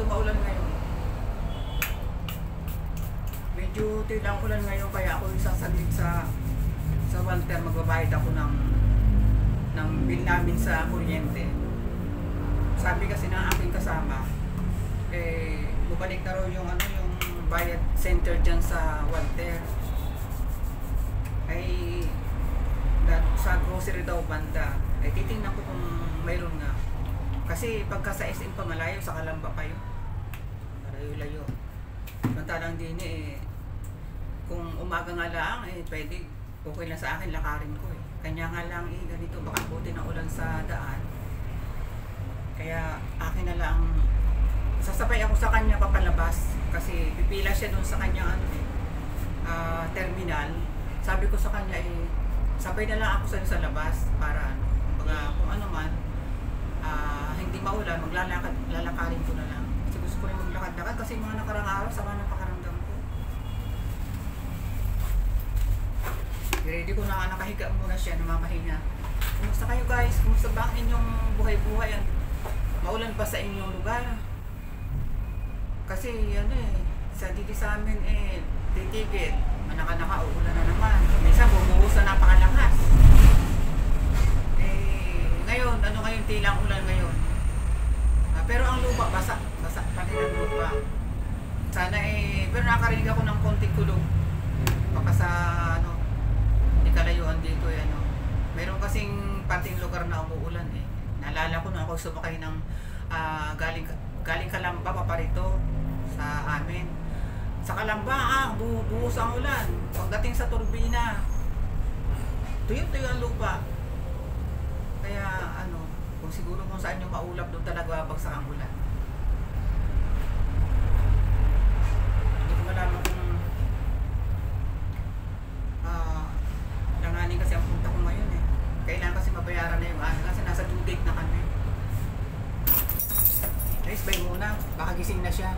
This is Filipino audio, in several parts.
masyado maulan ngayon. Medyo tilang ulan ngayon kaya ako sasaglit sa Walter. Magbabayad ako ng bill namin sa kuryente. Sabi kasi ng aking kasama, bumalik na raw yung bayad center dyan sa Walter. Sa grocery daw banda. Titingnan ko kung mayroon nga. Kasi pagka sa SM pa malayo, sa Kalamba pa yun. Malayo-layo. Mantalang din kung umaga nga lang, pwede, okay lang sa akin, lakarin ko Kanya nga lang ganito, baka buti na ulan sa daan. Kaya akin na lang, sasabay ako sa kanya papalabas. Kasi pipila siya dun sa kanya terminal. Sabi ko sa kanya sabay na lang ako sa labas para kung ano man, hindi maulan, lalakarin ko na lang. Kasi gusto ko rin maglakad-lakad kasi mga nakarang araw, sama ng pakaramdam ko. Ready ko na nakahiga muna siya, namamahinga. Kumusta kayo guys? Kumusta ba ang inyong buhay-buhay? Maulan pa sa inyong lugar? Kasi sa dito sa amin titigit. Manaka-naka, uulan na naman. Minsan bumuhos na napakalakas. Ngayon, ngayon tilang ulan ngayon. Pero ang lupa, basa pa rin ang lupa. Sana pero nakarinig ako ng konting kulog. Baka sa hindi kalayuan dito meron kasing pating lugar na umuulan Naalala ko na ako sumakay ng galing Kalamba paparito sa amin. Sa Kalamba, buhos ang ulan. Pagdating sa turbina, tuyo-tuyo ang lupa. Kaya kung siguro kung saan yung maulap, doon talaga babagsak ang ulan. Hindi ko malaman kung langanin kasi ang punta ko ngayon Kailangan kasi mabayaran na yung kasi nasa due date na kami. Guys, bye muna. Baka gising na siya.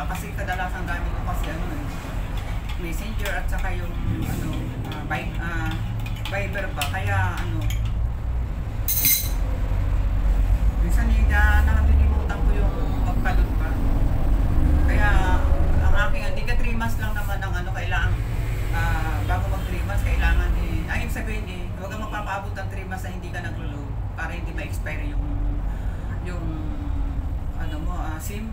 Kasi kadalasan gamit ko kasi Messenger at saka yung Viber ba, kaya minsan nakalimutan ko yung magkalot pa. Kaya ang aking hindi ka 3 months lang naman ang kailangan bago mag 3 months kailangan ayun sabihin huwag kang magpapaabot ng 3 months na hindi ka naglo-load para hindi ma-expire yung SIM.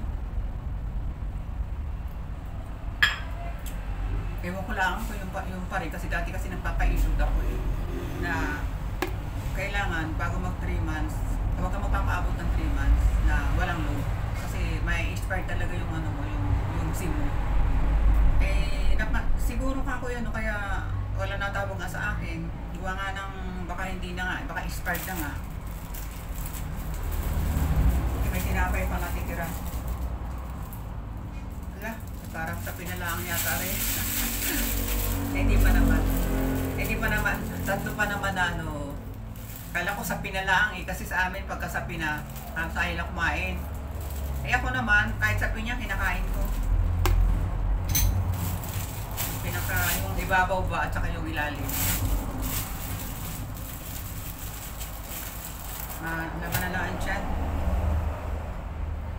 Ewan ko lang kung yung pa rin kasi dati kasi nagpapa-issued ako na kailangan bago mag 3 months huwag kang magpapaabot ng 3 months na walang load kasi may expire talaga yung yung SIM mo. Siguro ka ko kaya wala natawag nga sa akin. Gawa nga ng baka hindi na nga, baka expired na nga. May tinapay pa natitira. Parang sa pinalaang yata rin. Hindi pa naman. Tatlo pa naman na kala ko sa pinalaang kasi sa amin pagka sa pina, tayo lang kumain. Ako naman, kahit sa pinya, kinakain ko. Yung ibabaw ba at saka yung ilalim. Laban na lang siya.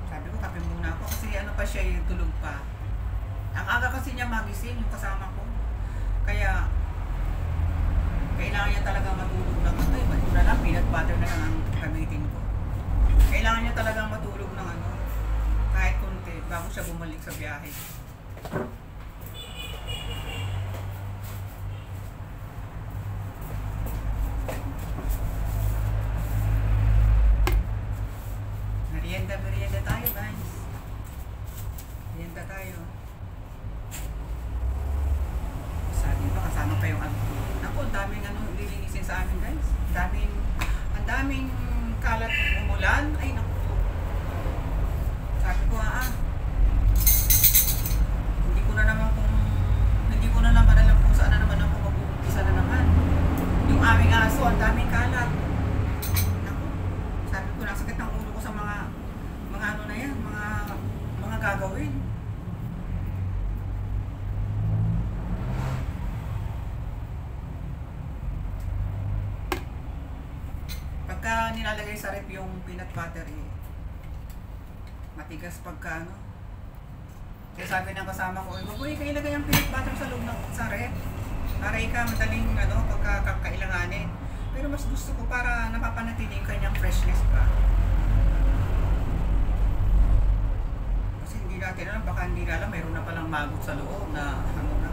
Sabi ko, kape muna ako kasi pa siya, tulog pa. Ang aga kasi niya magising yung kasama ko. Kaya kailangan niya talaga matulog ng madura lang, peanut butter na lang ang gamitin ko. Kailangan niya talagang matulog ng kahit konti. bago siya bumalik sa biyahe. Merienda tayo guys. Merienda tayo. Sabi pa kasama pa yung ano. Ako, ang daming lilinisin sa amin guys. Ang daming kalat umulan. Ay naku. Sabi ko hindi ko na naman alam kung saan na naman ako mag-uumpisa na naman. Yung aming aso, ang daming kalat. Naku. Sabi ko, nasakit ng ulo ko sa mga ano na yan, mga gagawin. Pagka nilalagay sa rep yung peanut butter matigas pagka Kaya sabi ng kasama ko, "Uy, kayo ilagay ang peanut butter sa loob ng sa rep para ika madaling pagka kailanganin." Pero mas gusto ko para napapanatili yung kanyang freshness pa. Kasi hindi natin alam, baka hindi alam, mayroon na palang magot sa loob na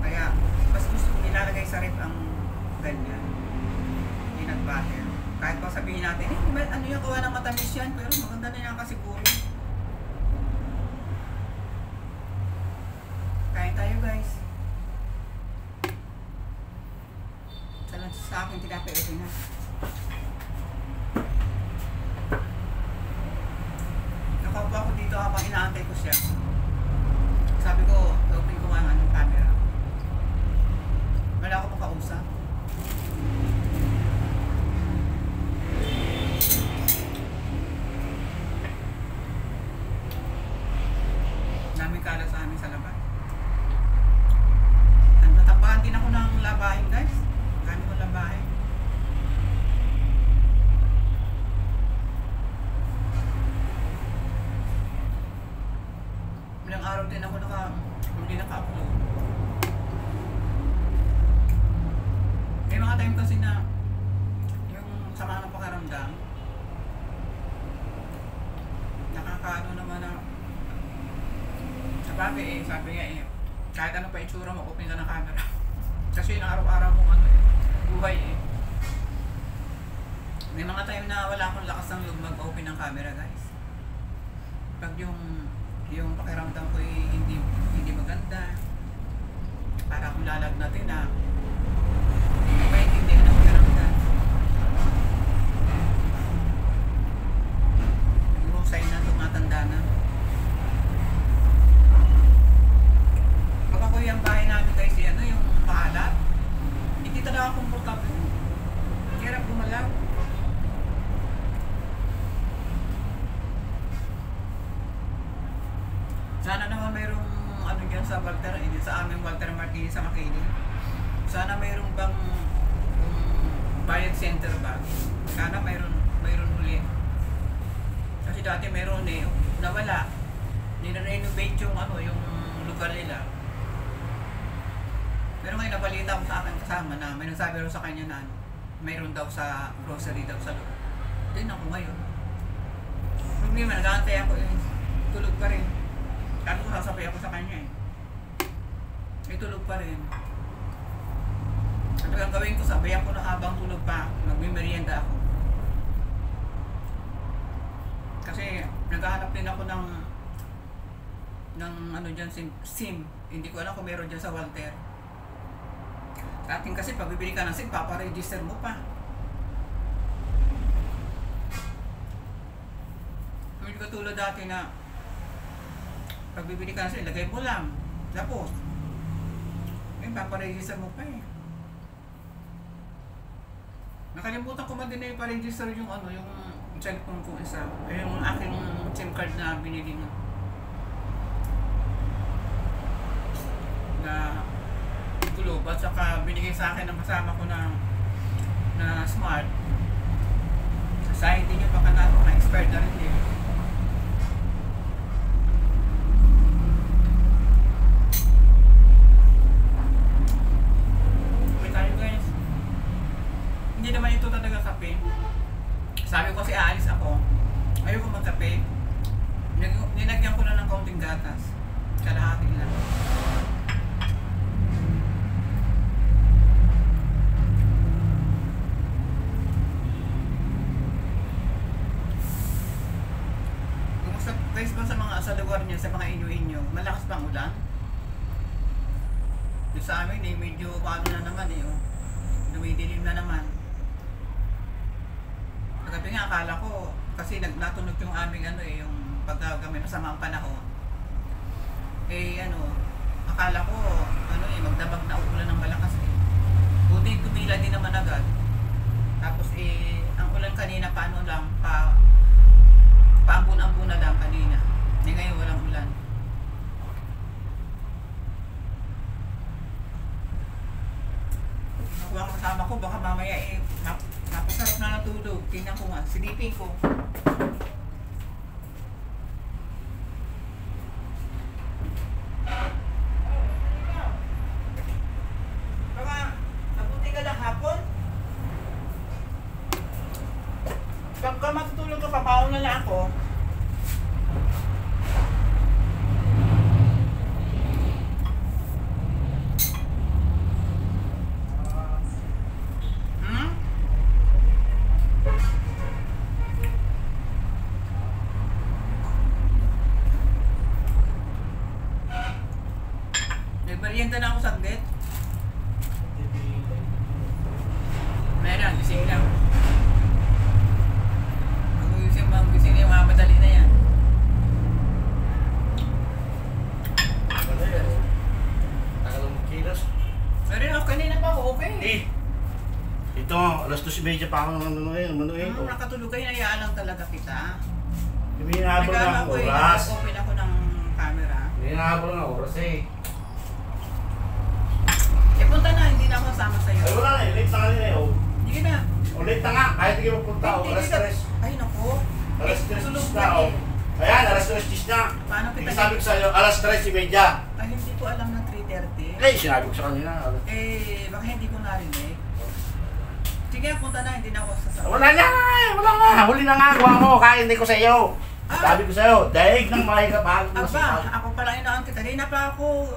kaya mas gusto ko nilalagay sa rep ang ganyan peanut butter. Kahit pa sabihin natin, ano yung gawa ng matamis yan, pero maganda na yan kasi siguro. Kain tayo guys. Sa akin tinapay ito na. Nakaupo ako dito habang inaantay ko siya. Sabi ko, open ko nga ang camera. Wala ako pang kausap. Daming kalat sa amin sa labas. Natapakan din ako ng labahin guys. Kami ko labahin. Ilang araw din ako hindi naka-upload. May mga time kasi na yung sama ng pakaramdam nakakaano naman na sabi niya kahit ano pa itsura mo, open ka ng camera. Kasi yung araw-araw mong buhay May mga time na wala akong lakas ng loob mag-open ng camera guys. Pag yung pakiramdam ko hindi maganda, para akong lalagnatin na hindi maintindihan ang pakiramdam. Siguro sign na tumatanda na. Pag ako yung bahay namin guys, yung maalat, hindi talaga komportable. Hirap gumalaw. Sana naman mayroong dyan sa Walter, sa aming Walter Martinez sa Makini. Sana mayroong bang bayad center ba? Sana mayroon uli. Kasi dati mayroon nawala. Nire-renovate yung yung lugar nila. Pero ngayon nabalita ko sa akin kasama na may nagsabi rin sa kanya na mayroon daw sa grocery daw sa loob. Din ako ngayon. Hindi man, nag-aantay ako tulog pa rin. Kaya ko sasabay ako sa kanya tulog pa rin. At ang gawin ko, sabayan ko na habang tulog pa, magmimerienda ako. Kasi naghahanap din ako ng dyan, SIM. Hindi ko alam kung meron dyan sa Walter. Sa atin kasi, pag bibili ka ng SIM, paparegister mo pa. Hindi ko tulad dati na pag bibili ka ng SIM, lagay mo lang. Tapos, paparegister mo pa Nakalimutan ko man din na iparegister yung cellphone ko isa. Yung aking SIM card na binili na Globe at saka binigay sa akin ng kasama ko na smart. Sa hindi nyo baka na-expired na rin Hindi naman ito talaga kape. Sabi ko kasi aalis ako. Ayoko magkape. Nilagyan ko na ng kaunting gatas. Kalahati lang. Guys ba sa lugar niyo, sa mga inyo, malakas bang ulan? Yung sa amin medyo paano na naman oh. Dumidilim na naman. Kagabi nga akala ko, kasi natunog yung aming yung pagkagamit sa mga panahon. Akala ko, magdabag na uulan ng malakas Buti tumila din naman agad. Tapos ang ulan kanina paano lang, paambun-ambun na lang kanina. Ngayon walang ulan. Nakuha ang kasama ko, baka mamaya napasarap na natulog. Tingnan ko nga, silipin ko. Baka, nabuti ka lang hapon? Pagka matutulog ka, papaon na lang ako. Nagmerienda na ako saglit. Meron, gising lang. Gising na yung mga madali na yan. Tagal mo kilos. Meron ako kanina pa, okay. Ito, alas 2:30 pa ako manuhin. Nakatulog kayo, nayaan lang talaga kita. Hindi nahabol na ang oras. Nag-open ako ng camera. Hindi nahabol na oras Punta na, hindi na ako kasama sa'yo. Ay wala na, late na kanina Sige na. Late na nga, kahit hindi magpunta ako, alas 3. Ay naku. Alas 3 tulog na ka Ayan, alas 3 na. Paano kita? Sabi ko sa'yo, alas 3:30. Ay, hindi ko alam ng 3:30. Sinabi ko sa kanina. Baka hindi ko narinig. Sige, punta na, hindi na ako sasama. Wala na, huli na nga, gawa mo, kaya hindi ko sa'yo. Sabi ko sa'yo, daig ng makikapagod mo ako pala inaantay. Kanina pa ako,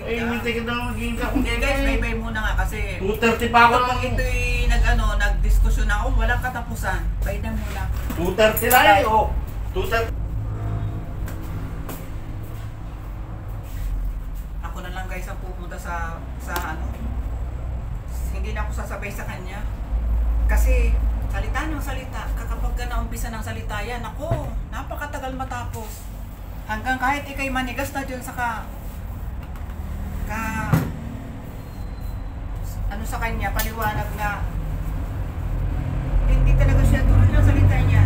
hindi kita magiging ka kung guys, bye-bye muna nga kasi 2:30 pa ako kapag ito'y nagdiskusyon ako, walang katapusan. Bye na muna. 2:30 lang 2:30. Ako na lang guys ang pupunta sa hindi na ako sasabay sa kanya. Kasi salita ng salita, kapag ka naumpisa ng salita yan, ako, napakatagal matapos. Hanggang kahit ikay manigas na dyan sa sa kanya, paliwanag na hindi talaga siya tuloy ng salita niya.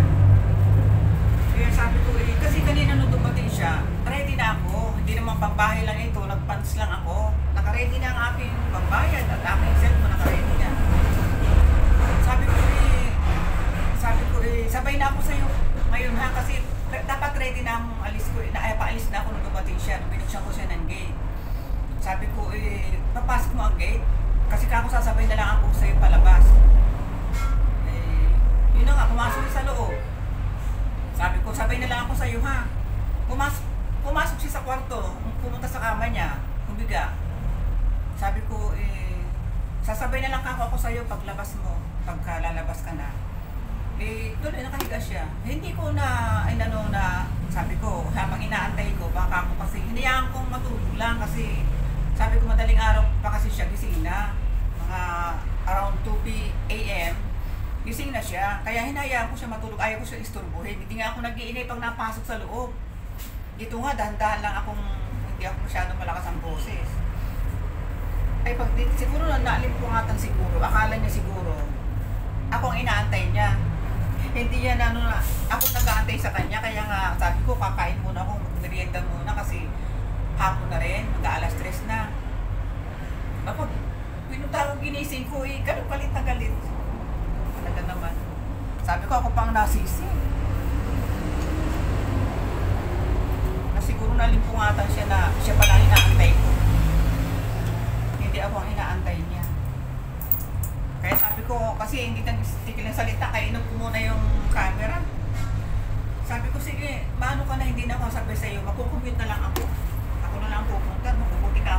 Kaya sabi ko kasi kanina nung dumating siya, ready na ako. Hindi naman pambahay lang ito, nagpants lang ako. Naka-ready na ang aking pambayad at aking cellphone, naka-ready na. Sabi ko sabay na ako sa'yo ngayon ha, kasi dapat ready na ang alis ko. Paalis na ako nung dumating siya, binuksan ko siya ng gate. Sabi ko papasok mo ang gate. Kasi kako sasabay na lang ako sa'yo palabas. Yun na nga, pumasok sa loob. Sabi ko, sabay na lang ako sa'yo ha. Pumasok siya sa kwarto, pumunta sa kama niya, humiga. Sabi ko, sasabay na lang ako sa'yo paglabas mo, pagka lalabas ka na. Doon nakahiga siya. Hindi ko sabi ko, habang inaantay ko, baka ako kasi, hinayaan kong matulog lang kasi sabi ko madaling araw pa kasi siya gising na. Mga around 2 AM, gising na siya. Kaya hinayaan ko siya matulog. Ayaw ko siya isturbuhin. Hindi nga ako nag-iingay pag napasok sa loob. Dito nga, dahan-dahan lang hindi ako masyadong malakas ang boses. Siguro naalimpungan siguro. Akala niya siguro, ako ang inaantay niya. Hindi niya ako nag-aantay sa kanya. Kaya nga, sabi ko, kakain muna ako, merienda muna kasi hapon na rin, mag-aalas 3 na. Kapag pinutawag ginising ko, ganun galit na galit. Talaga naman. Sabi ko, ako pang nasisi. Siguro nalimpungatan siya na siya pala inaantay ko. Hindi ako ang inaantay niya. Kaya sabi ko, kasi hindi nagtigil ng salita, kainom ko muna yung camera. Sabi ko, sige, maano ka na, hindi na ako sabi sa'yo, magkukumute na lang ako. Ako na lang pupunta, makukuti ka